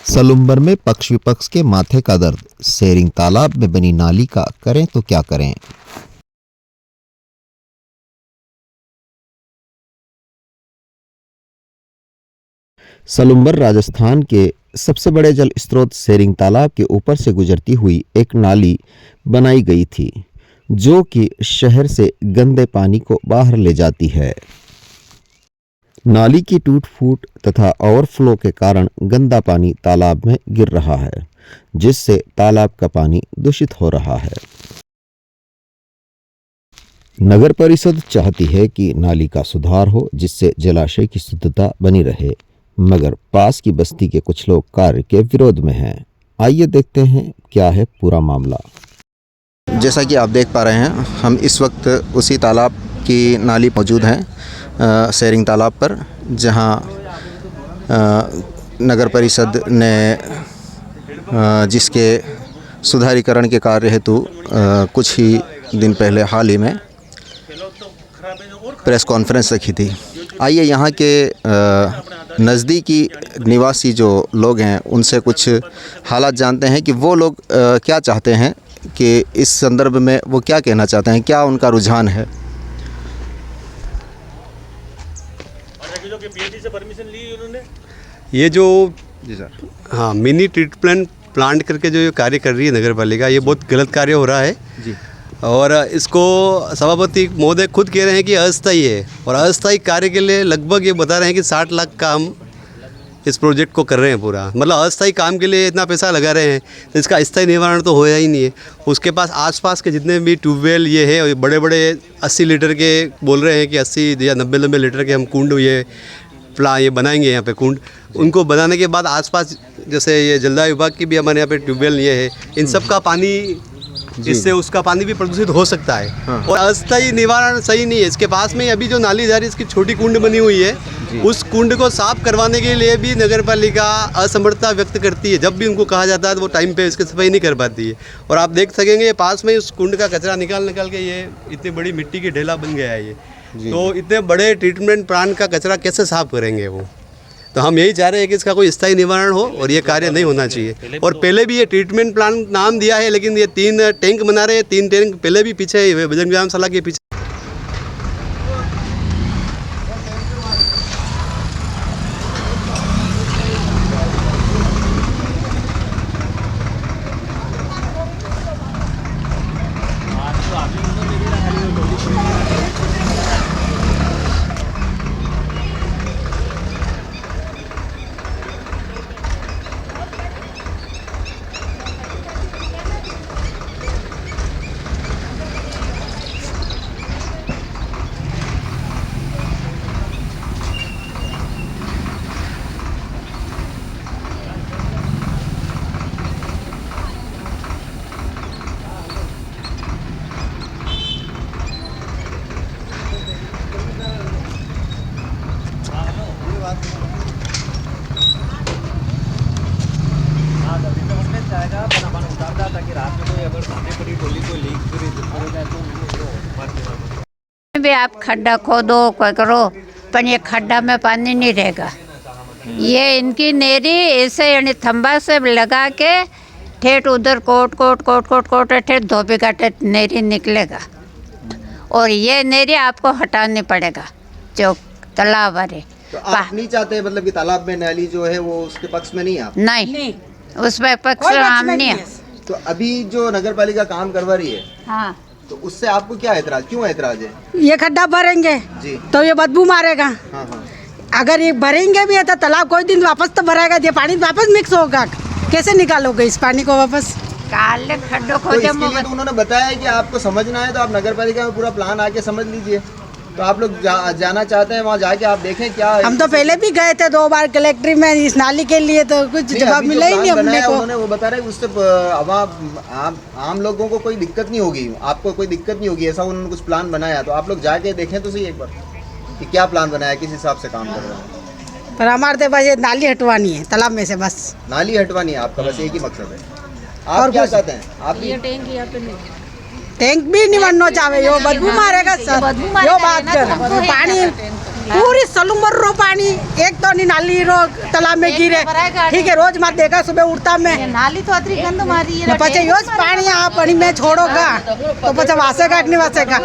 सलुम्बर में पक्ष विपक्ष के माथे का दर्द, सेरिंग तालाब में बनी नाली का करें तो क्या करें। सलुम्बर राजस्थान के सबसे बड़े जल स्रोत सेरिंग तालाब के ऊपर से गुजरती हुई एक नाली बनाई गई थी, जो कि शहर से गंदे पानी को बाहर ले जाती है। नाली की टूट फूट तथा ओवरफ्लो के कारण गंदा पानी तालाब में गिर रहा है, जिससे तालाब का पानी दूषित हो रहा है। नगर परिषद चाहती है कि नाली का सुधार हो, जिससे जलाशय की शुद्धता बनी रहे, मगर पास की बस्ती के कुछ लोग कार्य के विरोध में हैं। आइए देखते हैं क्या है पूरा मामला। जैसा कि आप देख पा रहे हैं, हम इस वक्त उसी तालाब की नाली मौजूद हैं, सेरिंग तालाब पर, जहां नगर परिषद ने जिसके सुधारीकरण के कार्य हेतु कुछ ही दिन पहले हाल ही में प्रेस कॉन्फ्रेंस रखी थी। आइए यहाँ के नज़दीकी निवासी जो लोग हैं उनसे कुछ हालात जानते हैं कि वो लोग क्या चाहते हैं, कि इस संदर्भ में वो क्या कहना चाहते हैं, क्या उनका रुझान है। से परमिशन ली उन्होंने, ये जो जी सर, हाँ मिनी ट्रीटमेंट प्लांट करके जो ये कार्य कर रही है नगर पालिका, ये बहुत गलत कार्य हो रहा है जी। और इसको सभापति महोदय खुद कह रहे हैं कि अस्थायी है, और अस्थायी कार्य के लिए लगभग ये बता रहे हैं कि 60 लाख का हम इस प्रोजेक्ट को कर रहे हैं पूरा, मतलब अस्थायी काम के लिए इतना पैसा लगा रहे हैं, तो इसका स्थायी निवारण तो होया ही नहीं है। उसके पास आसपास के जितने भी ट्यूबवेल ये है, ये बड़े बड़े 80 लीटर के बोल रहे हैं कि 80 या 90 लीटर के हम कुंड ये बनाएंगे यहाँ पे कुंड। उनको बनाने के बाद आसपास जैसे ये जलदाय विभाग की भी हमारे यहाँ पे ट्यूबवेल ये है, इन सब का पानी, इससे उसका पानी भी प्रदूषित हो सकता है। हाँ। और अस्थायी निवारण सही नहीं है। इसके पास में अभी जो नाली जा रही है, इसकी छोटी कुंड बनी हुई है, उस कुंड को साफ करवाने के लिए भी नगर पालिका असमर्थता व्यक्त करती है। जब भी उनको कहा जाता है तो वो टाइम पे इसकी सफाई नहीं कर पाती है। और आप देख सकेंगे पास में उस कुंड का कचरा निकाल के ये इतनी बड़ी मिट्टी की ढेला बन गया है ये, तो इतने बड़े ट्रीटमेंट प्लांट का कचरा कैसे साफ करेंगे वो। तो हम यही चाह रहे हैं कि इसका कोई स्थायी निवारण हो और ये कार्य नहीं होना चाहिए। और पहले भी ये ट्रीटमेंट प्लांट नाम दिया है, लेकिन ये 3 टैंक बना रहे हैं, 3 टैंक पहले भी पीछे बजरंग व्यायामशाला के पीछे। भी आप खड्डा खोदो कोई करो, पर ये खड्डा में पानी नहीं रहेगा। ये इनकी नेरी ऐसे यानी थंबा से लगा के ठेठ उधर कोट ठेठ धोबी का ठेठ नेरी निकलेगा, और ये नेरी आपको हटानी पड़ेगा जो तालाब वाले। तो आप नहीं चाहते, मतलब कि तालाब में नाली जो है वो उसके पक्ष में नहीं है आप? नहीं, उसमें पक्ष हम नहीं है। तो अभी जो नगर पालिका काम करवा रही है, हाँ, तो उससे आपको क्या ऐतराज, क्यों ऐतराज है? ये खड्डा भरेंगे जी, तो ये बदबू मारेगा। हाँ हाँ। अगर ये भरेंगे भी है तो तालाब कोई दिन वापस तो भरेगा, ये पानी वापस मिक्स होगा, कैसे निकालोगे इस पानी को वापस? काले खड्डो तो खोदे इसके लिए तो उन्होंने बताया है कि आपको समझना है तो आप नगर पालिका में पूरा प्लान आके समझ लीजिए। तो आप लोग जाना चाहते हैं, वहाँ जाके आप देखें क्या। हम तो पहले भी गए थे 2 बार कलेक्ट्री में इस नाली के लिए, तो कुछ जवाब मिला ही नहीं हमने को। उन्होंने वो बता रहे उससे आम लोगों को कोई दिक्कत नहीं होगी, आपको कोई दिक्कत नहीं होगी, ऐसा उन्होंने कुछ प्लान बनाया। तो आप लोग जाके देखें तो सही एक बार कि क्या प्लान बनाया, किस हिसाब से काम कर रहे हैं। पर हमारे तो बस ये नाली हटवानी है तालाब में से, बस नाली हटवानी है आपका, बस एक ही मकसद है। आप क्या चाहते हैं? आप ये टैंक यहाँ पे नहीं, टैंक भी नहीं बनना चाहे, यो बदबू मारेगा सर, यो बात कर पानी पूरी सलूमर रो पानी एक तो नहीं नाली रो तालाब में गिरे ठीक है रोज मत देखा सुबह उठता में नाली तो अतरी गंद मारी है पचे योज पानी आप पानी में छोड़ोगा तो पचे वासेगा कि नहीं वासेगा।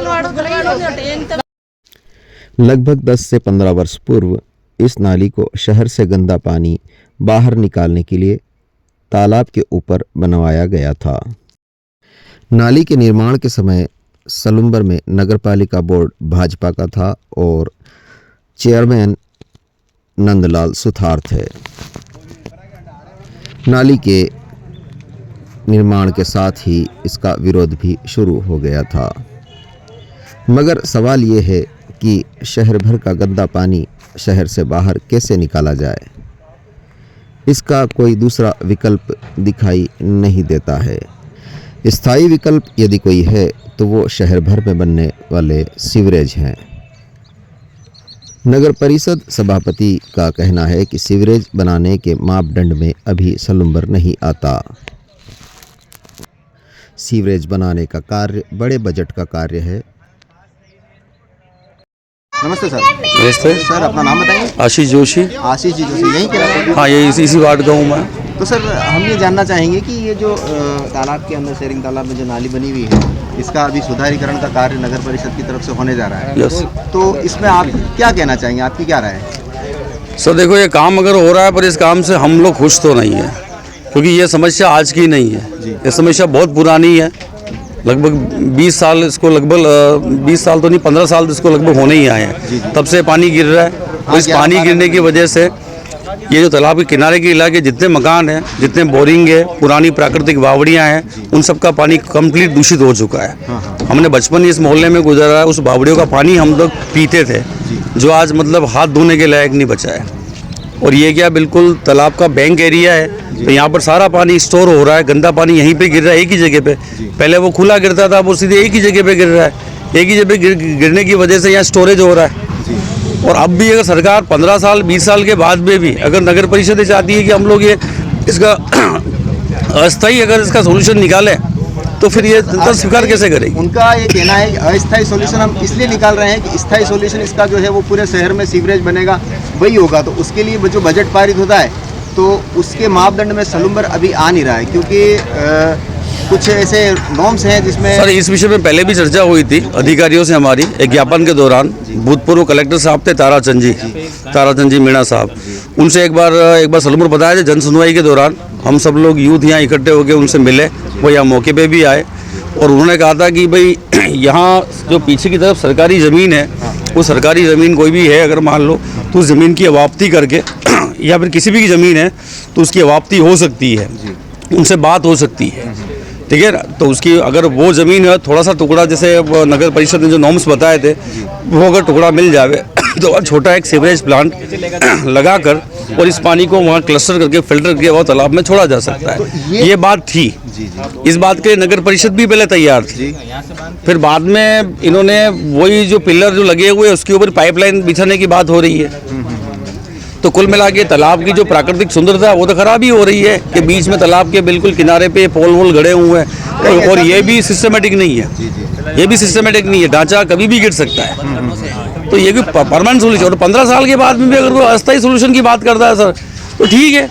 लगभग 10 से 15 वर्ष पूर्व इस नाली को शहर से गंदा पानी बाहर निकालने के लिए तालाब के ऊपर बनवाया गया था। नाली के निर्माण के समय सलूम्बर में नगरपालिका बोर्ड भाजपा का था और चेयरमैन नंदलाल सुथार थे। नाली के निर्माण के साथ ही इसका विरोध भी शुरू हो गया था, मगर सवाल ये है कि शहर भर का गंदा पानी शहर से बाहर कैसे निकाला जाए। इसका कोई दूसरा विकल्प दिखाई नहीं देता है। स्थायी विकल्प यदि कोई है तो वो शहर भर में बनने वाले सीवरेज हैं। नगर परिषद सभापति का कहना है कि सीवरेज बनाने के मापदंड में अभी सलूम्बर नहीं आता। सीवरेज बनाने का कार्य बड़े बजट का कार्य है। नमस्ते सर। नमस्ते सर अपना नाम बताएंगे। आशीष जोशी। आशीष जी जोशी यहीं के रहते हैं? हाँ, ये इसी वार्ड का हूँ मैं। तो सर हम ये जानना चाहेंगे कि ये जो तालाब के अंदर शेरिंग तालाब में जो नाली बनी हुई है इसका अभी सुधारीकरण का कार्य नगर परिषद की तरफ से होने जा रहा है। यस। तो इसमें आप क्या कहना चाहेंगे, आपकी क्या राय है? सर देखो, ये काम अगर हो रहा है पर इस काम से हम लोग खुश तो नहीं है, क्योंकि ये समस्या आज की नहीं है। ये समस्या बहुत पुरानी है। लगभग 20 साल इसको, लगभग 20 साल तो नहीं 15 साल इसको लगभग होने ही आए हैं। तब से पानी गिर रहा है और इस पानी गिरने की वजह से ये जो तालाब के किनारे के इलाके जितने मकान हैं, जितने बोरिंग है, पुरानी प्राकृतिक बावड़ियाँ हैं, उन सब का पानी कंप्लीट दूषित हो चुका है। हमने बचपन इस मोहल्ले में गुजारा है, उस बावड़ियों का पानी हम लोग पीते थे, जो आज मतलब हाथ धोने के लायक नहीं बचा है। और ये क्या बिल्कुल तालाब का बैंक एरिया है, तो यहाँ पर सारा पानी स्टोर हो रहा है। गंदा पानी यहीं पे गिर रहा है, एक ही जगह पे। पहले वो खुला गिरता था, वो सीधे एक ही जगह पे गिर रहा है। एक ही जगह पे गिरने की वजह से यहाँ स्टोरेज हो रहा है। और अब भी अगर सरकार 15 साल 20 साल के बाद में भी अगर नगर परिषद चाहती है कि हम लोग ये इसका अस्थायी अगर इसका सोल्यूशन निकालें, तो फिर ये जनता स्वीकार कैसे करेगी? उनका ये कहना है कि अस्थायी सॉल्यूशन हम इसलिए निकाल रहे हैं कि स्थायी सॉल्यूशन इसका जो है वो पूरे शहर में सीवरेज बनेगा, वही होगा। तो उसके लिए जो बजट पारित होता है तो उसके मापदंड में सलूम्बर अभी आ नहीं रहा है, क्योंकि कुछ ऐसे नॉर्म्स हैं जिसमें। सर इस विषय में पहले भी चर्चा हुई थी अधिकारियों से हमारी, एक ज्ञापन के दौरान। भूतपूर्व कलेक्टर साहब थे ताराचंद जी मीणा साहब, उनसे एक बार सलूम्बर बताया था। जन सुनवाई के दौरान हम सब लोग यूथ यहाँ इकट्ठे होकर उनसे मिले, वो यहाँ मौके पे भी आए और उन्होंने कहा था कि भाई यहाँ जो पीछे की तरफ सरकारी ज़मीन है, वो सरकारी ज़मीन कोई भी है अगर मान लो, तो उस ज़मीन की अवाप्ति करके या फिर किसी भी की ज़मीन है तो उसकी अवाप्ति हो सकती है, उनसे बात हो सकती है, ठीक है ना। तो उसकी अगर वो ज़मीन है, थोड़ा सा टुकड़ा, जैसे नगर परिषद ने जो नॉर्म्स बताए थे, वो अगर टुकड़ा मिल जाए तो छोटा एक सीवरेज प्लांट लगाकर और इस पानी को वहाँ क्लस्टर करके फिल्टर करके वो तालाब में छोड़ा जा सकता है। ये बात थी। इस बात के नगर परिषद भी पहले तैयार थी। फिर बाद में इन्होंने वही जो पिलर जो लगे हुए उसके ऊपर पाइपलाइन बिछाने की बात हो रही है। तो कुल मिला के तालाब की जो प्राकृतिक सुंदरता वो तो खराब ही हो रही है कि बीच में तालाब के बिल्कुल किनारे पे पोल वोल गड़े हुए हैं और ये भी सिस्टमेटिक नहीं है। ये भी सिस्टमेटिक नहीं है, ढांचा कभी भी गिर सकता है। तो ये भी परमानेंट सोल्यूशन, और 15 साल के बाद में भी अगर वो अस्थायी सोल्यूशन की बात करता है सर, तो ठीक है।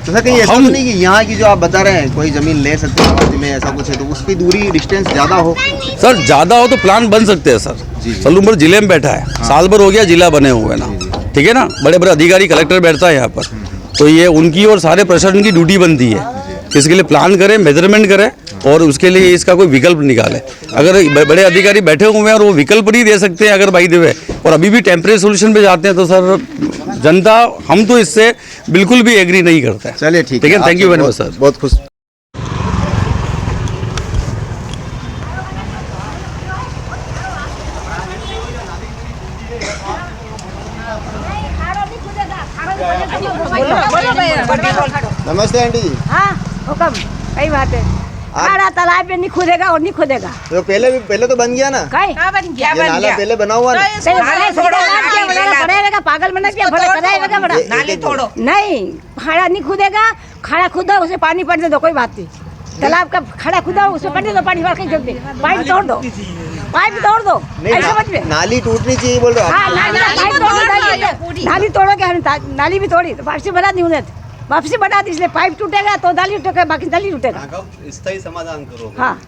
तो सर कहीं ऐसा तो नहीं कि यहाँ की जो आप बता रहे हैं कोई ज़मीन ले सकते हैं बाजू में, ऐसा कुछ है तो उसकी दूरी डिस्टेंस ज़्यादा हो? सर ज़्यादा हो तो प्लान बन सकते हैं सर। सलूम्बर जिले में बैठा है, साल भर हो गया जिला बने हुए ना, ठीक है ना। बड़े बड़े अधिकारी कलेक्टर बैठता है यहाँ पर, तो ये उनकी और सारे प्रशासन की ड्यूटी बनती है कि इसके लिए प्लान करें, मेजरमेंट करें और उसके लिए इसका कोई विकल्प निकाले। अगर बड़े अधिकारी बैठे हुए हैं और वो विकल्प नहीं दे सकते हैं अगर भाई देवे, और अभी भी टेम्परेरी सोल्यूशन पे जाते हैं, तो सर जनता, हम तो इससे बिल्कुल भी एग्री नहीं करते। चलिए ठीक है, thank you very much sir. बहुत खुश। नमस्ते आंटी जी। हाँ हुक्म, कई बात है। खाड़ा तालाब में नहीं खुदेगा और नहीं खुदेगा। तो पहले तो बन गया ना? कई बन गया, ये नाला पहले बना हुआ ना? पागल बना क्या बनाएगा बड़ा? नाली तोड़ो। नहीं, खाड़ा नहीं खुदेगा, खाड़ा खुदा उसे पानी पड़ दे दो, कोई बात नहीं। तालाब का खड़ा खुदा उसमें पड़ दे दो, पानी भर के जब दे, पानी तोड़ दो। पाइप तोड़ दो ऐसे समझ में। नाली टूटनी चाहिए बोल रहे हो आप? हाँ नाली का पाइप तोड़, नाली तोड़ोगे हम नाली भी तोड़ी तो वापसी बना दी उन्हें, वापसी बना दी, इसलिए पाइप टूटेगा तो नाली टूटेगा, बाकी नाली टूटेगा। स्थायी समाधान करो। हाँ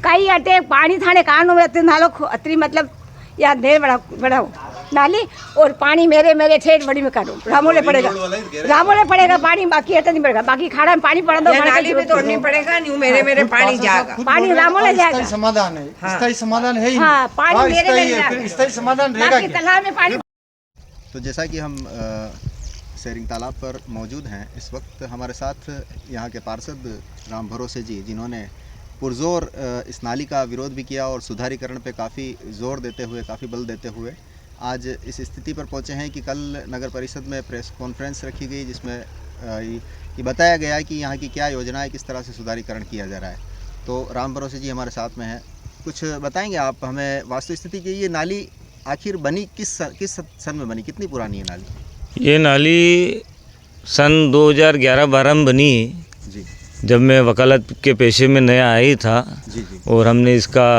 कई अटे पानी थाने कान में नालो अतरी मतलब या ढेर बढ़ाओ नाली और पानी मेरे ठेठ बड़ी में काटो, रामोले पड़ेगा पानी, बाकी ऐसा नहीं पड़ेगा, बाकी खाड़ा में पानी पड़ा दो, नाली भी तोड़नी पड़ेगा, न्यू मेरे पानी जाएगा, पानी रामोले जाएगा। समाधान है, स्थायी समाधान है ही नहीं। हाँ पानी मेरे में फिर स्थायी समाधान रहेगा बाकी क्या? तालाब में पानी। तो जैसा कि हम सेरिंग तालाब पर मौजूद हैं, इस वक्त हमारे साथ यहाँ के पार्षद राम भरोसे जी, जिन्होंने पुरजोर इस नाली का विरोध भी किया और सुधारीकरण पे काफ़ी ज़ोर देते हुए, काफ़ी बल देते हुए आज इस स्थिति पर पहुँचे हैं कि कल नगर परिषद में प्रेस कॉन्फ्रेंस रखी गई, जिसमें ये बताया गया है कि यहाँ की क्या योजना है, किस तरह से सुधारीकरण किया जा रहा है। तो राम भरोसे जी हमारे साथ में हैं, कुछ बताएंगे आप हमें वास्तु स्थिति की? ये नाली आखिर बनी किस सन में बनी, कितनी पुरानी है नाली? ये नाली सन 2011-12 में बनी जी जब मैं वकालत के पेशे में नया आया ही था। जी और हमने इसका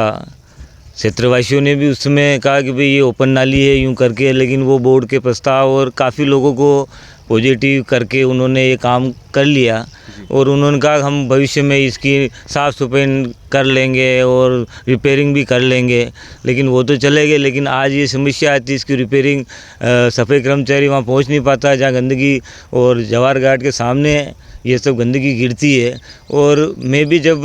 क्षेत्रवासियों ने भी उस समय कहा कि भाई ये ओपन नाली है यूँ करके, लेकिन वो बोर्ड के प्रस्ताव और काफ़ी लोगों को पॉजिटिव करके उन्होंने ये काम कर लिया और उन्होंने कहा हम भविष्य में इसकी साफ़ सफाई कर लेंगे और रिपेयरिंग भी कर लेंगे, लेकिन वो तो चले गए। लेकिन आज ये समस्या आती है इसकी रिपेयरिंग, सफाई कर्मचारी वहाँ पहुँच नहीं पाता, जहाँ गंदगी और जवाहर घाट के सामने ये सब गंदगी गिरती है। और मैं भी जब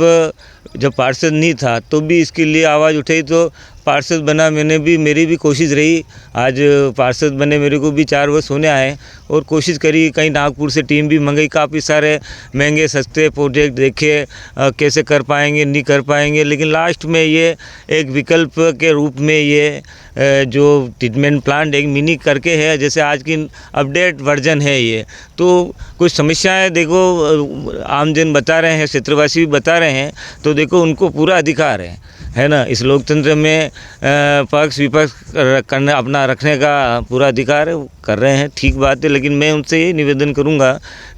पार्षद नहीं था तो भी इसके लिए आवाज़ उठाई, तो पार्षद बना मैंने भी, मेरी भी कोशिश रही। आज पार्षद बने मेरे को भी 4 वर्ष होने आए और कोशिश करी, कहीं नागपुर से टीम भी मंगाई, काफ़ी सारे महंगे सस्ते प्रोजेक्ट देखे कैसे कर पाएंगे नहीं कर पाएंगे, लेकिन लास्ट में ये एक विकल्प के रूप में ये जो ट्रीटमेंट प्लांट एक मिनी करके है, जैसे आज की अपडेट वर्जन है ये। तो कुछ समस्याएं देखो आमजन बता रहे हैं, क्षेत्रवासी भी बता रहे हैं, तो देखो उनको पूरा अधिकार है ना, इस लोकतंत्र में पक्ष विपक्ष करने अपना रखने का पूरा अधिकार है, कर रहे हैं, ठीक बात है। लेकिन मैं उनसे ये निवेदन करूंगा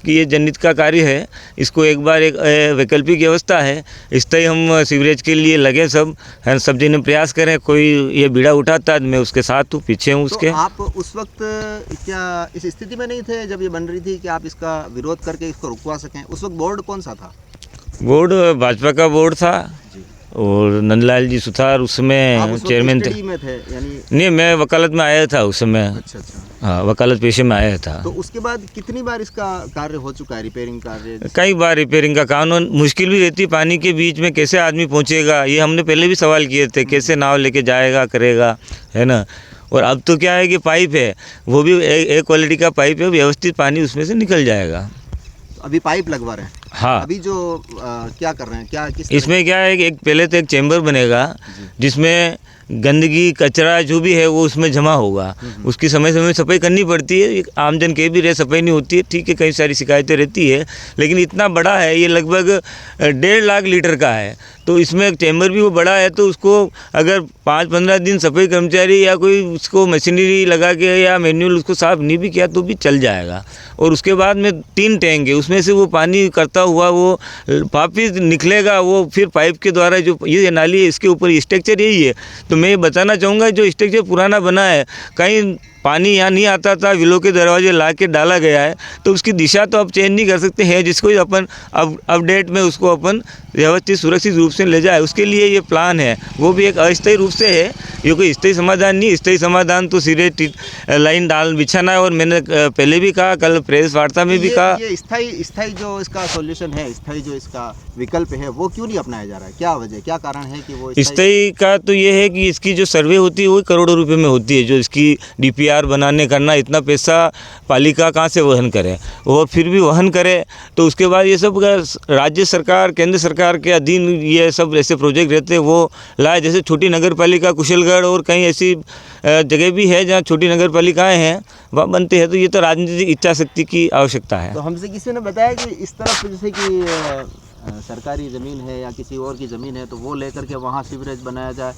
कि ये जनहित का कार्य है, इसको एक बार एक वैकल्पिक व्यवस्था है, इस तरह हम सीवरेज के लिए लगे सब है, सब जने प्रयास करें। कोई ये बीड़ा उठाता मैं उसके साथ हूँ, पीछे हूँ उसके। तो आप उस वक्त क्या इस स्थिति में नहीं थे जब ये बन रही थी कि आप इसका विरोध करके इसको रुकवा सकें? उस वक्त बोर्ड कौन सा था? बोर्ड भाजपा का बोर्ड था और नंदलाल जी सुथार उसमें चेयरमैन थे। नहीं, मैं वकालत में आया था उस समय। अच्छा। हाँ, वकालत पेशे में आया था। तो उसके बाद कितनी बार इसका कार्य हो चुका है, रिपेयरिंग कार्य? कई बार रिपेयरिंग का काम, मुश्किल भी रहती, पानी के बीच में कैसे आदमी पहुंचेगा, ये हमने पहले भी सवाल किए थे, कैसे नाव लेके जाएगा करेगा, है ना। और अब तो क्या है कि पाइप है, वो भी एक क्वालिटी का पाइप है, व्यवस्थित पानी उसमें से निकल जाएगा। अभी पाइप लगवा रहे हैं? हाँ। अभी जो क्या कर रहे हैं, क्या किस इसमें क्या है कि पहले तो एक चैम्बर बनेगा जिसमें गंदगी कचरा जो भी है वो उसमें जमा होगा, उसकी समय समय सफाई करनी पड़ती है। आमजन के भी रहे सफाई नहीं होती है, ठीक है, कई सारी शिकायतें रहती है, लेकिन इतना बड़ा है ये, लगभग 1.5 लाख लीटर का है, तो इसमें एक चैम्बर भी वो बड़ा है, तो उसको अगर 5-15 दिन सफाई कर्मचारी या कोई उसको मशीनरी लगा के या मैनुअल उसको साफ नहीं भी किया तो भी चल जाएगा। और उसके बाद में 3 टैंक है, उसमें से वो पानी करता हुआ वो वापिस निकलेगा, वो फिर पाइप के द्वारा जो ये नाली है इसके ऊपर स्ट्रक्चर यही है। तो मैं ये बताना चाहूँगा जो स्ट्रक्चर पुराना बना है, कहीं पानी यहाँ नहीं आता था, विलो के दरवाजे ला के डाला गया है, तो उसकी दिशा तो आप चेंज नहीं कर सकते हैं, जिसको अपन अपडेट में उसको अपन व्यवस्थित सुरक्षित रूप से ले जाए, उसके लिए ये प्लान है, वो भी एक अस्थायी रूप से है, ये कोई स्थायी समाधान नहीं। स्थायी समाधान तो सीधे लाइन डाल बिछाना है, और मैंने पहले भी कहा, कल प्रेस वार्ता में भी कहा, ये स्थायी जो इसका सॉल्यूशन है, स्थायी जो इसका विकल्प है, वो क्यों नहीं अपनाया जा रहा है? क्या वजह, क्या कारण है कि वो स्थायी का? तो ये है कि इसकी जो सर्वे होती है वो करोड़ों रुपए में होती है, जो इसकी DPR बनाने करना, इतना पैसा पालिका कहाँ से वहन करे, और फिर भी वहन करे तो उसके बाद ये सब राज्य सरकार केंद्र सरकार के अधीन ये सब ऐसे प्रोजेक्ट रहते हैं, वो लाए। जैसे छोटी नगर पालिका कुशलगढ़ और कहीं ऐसी जगह भी है जहाँ छोटी नगर पालिकाएँ हैं वहाँ बनते हैं, तो ये तो राजनीतिक इच्छा शक्ति की आवश्यकता है। तो हमसे किसी ने बताया कि इस तरफ जैसे कि सरकारी ज़मीन है या किसी और की ज़मीन है तो वो लेकर के वहाँ सीवरेज बनाया जाए,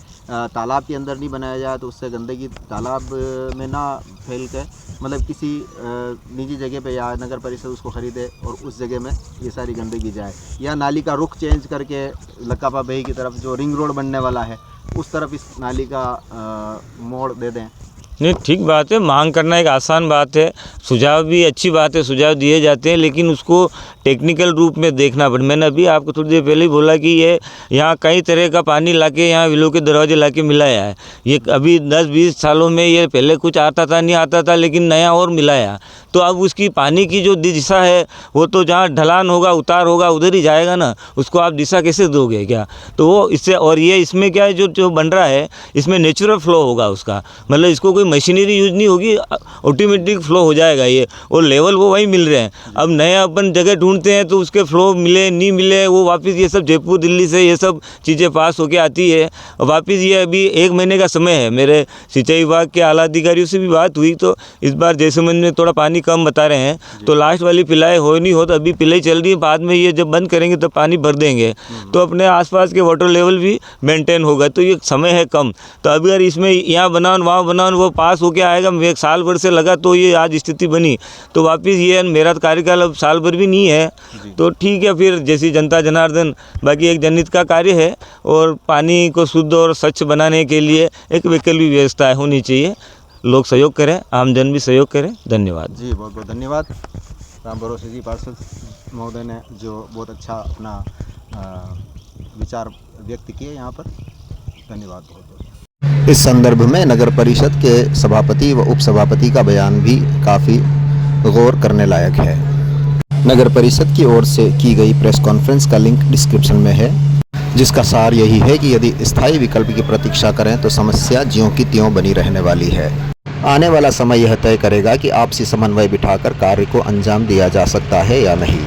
तालाब के अंदर नहीं बनाया जाए, तो उससे गंदगी तालाब में ना फैल के मतलब किसी निजी जगह पे या नगर परिषद उसको ख़रीदे और उस जगह में ये सारी गंदगी जाए, या नाली का रुख चेंज करके लक्कापा बही की तरफ जो रिंग रोड बनने वाला है उस तरफ इस नाली का मोड़ दे दें। नहीं, ठीक बात है, मांग करना एक आसान बात है, सुझाव भी अच्छी बात है, सुझाव दिए जाते हैं, लेकिन उसको टेक्निकल रूप में देखना पड़े। मैंने अभी आपको थोड़ी देर पहले ही बोला कि ये यहाँ कई तरह का पानी लाके यहाँ विलो के दरवाजे लाके मिलाया है। ये अभी 10-20 सालों में ये पहले कुछ आता था नहीं आता था, लेकिन नया और मिलाया, तो अब उसकी पानी की जो दिशा है वो तो जहाँ ढलान होगा उतार होगा उधर ही जाएगा ना, उसको आप दिशा कैसे दोगे क्या? तो वो इससे, और ये इसमें क्या है जो बन रहा है इसमें नेचुरल फ्लो होगा उसका, मतलब इसको कोई मशीनरी यूज नहीं होगी, ऑटोमेटिक फ्लो हो जाएगा ये, और लेवल वो वही मिल रहे हैं। अब नया अपन जगह ढूंढते हैं तो उसके फ्लो मिले नहीं मिले, वो वापस ये सब जयपुर दिल्ली से ये सब चीज़ें पास होके आती है वापस। ये अभी 1 महीने का समय है, मेरे सिंचाई विभाग के आला अधिकारियों से भी बात हुई, तो इस बार जैसलमेर में थोड़ा पानी कम बता रहे हैं, तो लास्ट वाली पिलाई हो नहीं हो तो अभी पिलाई चल रही है, बाद में ये जब बंद करेंगे तो पानी भर देंगे, तो अपने आसपास के वाटर लेवल भी मेंटेन होगा। तो ये समय है कम, तो अगर इसमें यहाँ बनाओ वहाँ बनाओ वो पास होके आएगा, 1 साल भर से लगा तो ये आज स्थिति बनी, तो वापस ये मेरा कार्यकाल अब साल भर भी नहीं है, तो ठीक है फिर जैसी जनता जनार्दन, बाकी एक जनहित का कार्य है, और पानी को शुद्ध और स्वच्छ बनाने के लिए एक वैकल्पिक व्यवस्था होनी चाहिए, लोग सहयोग करें, आमजन भी सहयोग करें। धन्यवाद जी, बहुत बहुत धन्यवाद राम भरोसे जी पार्षद महोदय ने जो बहुत अच्छा अपना विचार व्यक्त किए यहाँ पर, धन्यवाद बहुत बहुत। इस संदर्भ में नगर परिषद के सभापति व उपसभापति का बयान भी काफ़ी गौर करने लायक है। नगर परिषद की ओर से की गई प्रेस कॉन्फ्रेंस का लिंक डिस्क्रिप्शन में है, जिसका सार यही है कि यदि स्थायी विकल्प की प्रतीक्षा करें तो समस्या ज्यों की त्यों बनी रहने वाली है। आने वाला समय यह तय करेगा कि आपसी समन्वय बिठाकर कार्य को अंजाम दिया जा सकता है या नहीं।